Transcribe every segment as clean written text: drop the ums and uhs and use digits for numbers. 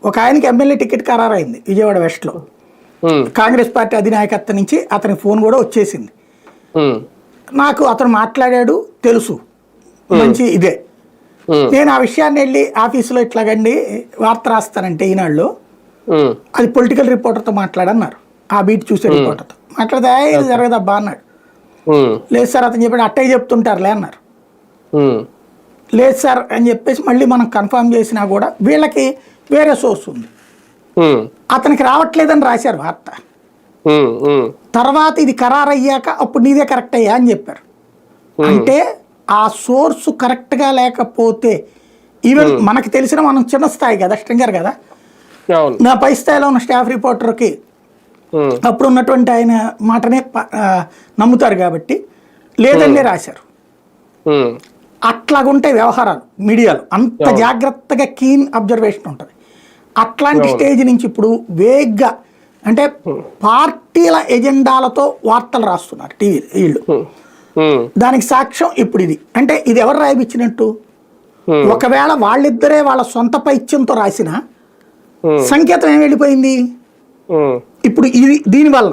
ఒక ఆయనకి MLA ticket ఖరారైంది Vijayawada వెస్ట్లో. కాంగ్రెస్ పార్టీ అధినాయకత్వం నుంచి అతనికి ఫోన్ కూడా వచ్చేసింది. నాకు అతను మాట్లాడాడు తెలుసు, మంచి ఇదే. నేను ఆ విషయాన్ని వెళ్ళి ఆఫీసులో ఇట్లాగండి వార్త రాస్తానంటే ఈనాళ్ళు అది పొలిటికల్ రిపోర్టర్తో మాట్లాడన్నారు, ఆ బీట్ చూసే రిపోర్టర్తో మాట్లాడితే ఇది జరగదబ్బా అన్నాడు. లేదు సార్ అతను చెప్పాడు అట్టయ్య చెప్తుంటారులే అన్నారు. లేదు సార్ అని చెప్పేసి మళ్ళీ మనం కన్ఫర్మ్ చేసినా కూడా వీళ్ళకి వేరే సోర్స్ ఉంది, అతనికి రావట్లేదని రాశారు వార్త. తర్వాత ఇది ఖరారయ్యాక అప్పుడు నీదే కరెక్ట్ అయ్యా అని చెప్పారు. అంటే ఆ సోర్సు కరెక్ట్గా లేకపోతే ఈవెన్ మనకి తెలిసిన మనం చిన్న స్థాయి కదా, స్ట్రింగర్ కదా, నా పై స్థాయిలో ఉన్న స్టాఫ్ రిపోర్టర్కి అప్పుడు ఉన్నటువంటి ఆయన మాటనే నమ్ముతారు కాబట్టి లేదనే రాశారు. అట్లాగుంటాయి వ్యవహారాలు మీడియాలో, అంత జాగ్రత్తగా కీన్ అబ్జర్వేషన్ ఉంటుంది. అట్లాంటి స్టేజ్ నుంచి ఇప్పుడు వేగ్గా అంటే పార్టీల ఎజెండాలతో వార్తలు రాస్తున్నారు టీవీ వీళ్ళు. దానికి సాక్ష్యం ఇప్పుడు ఇది. అంటే ఇది ఎవరు రాయిపించినట్టు? ఒకవేళ వాళ్ళిద్దరే వాళ్ళ సొంత పైత్యంతో రాసిన సంకేతం ఏం వెళ్ళిపోయింది ఇప్పుడు ఇది దీనివల్ల.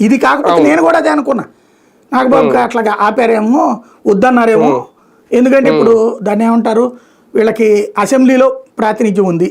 ఇది కాకపోతే నేను కూడా అదే అనుకున్నా, నాగబాబుకి అట్లాగా ఆపారేమో వద్దన్నారేమో. ఎందుకంటే ఇప్పుడు దాన్ని ఏమంటారు, వీళ్ళకి అసెంబ్లీలో ప్రాతినిధ్యం ఉంది,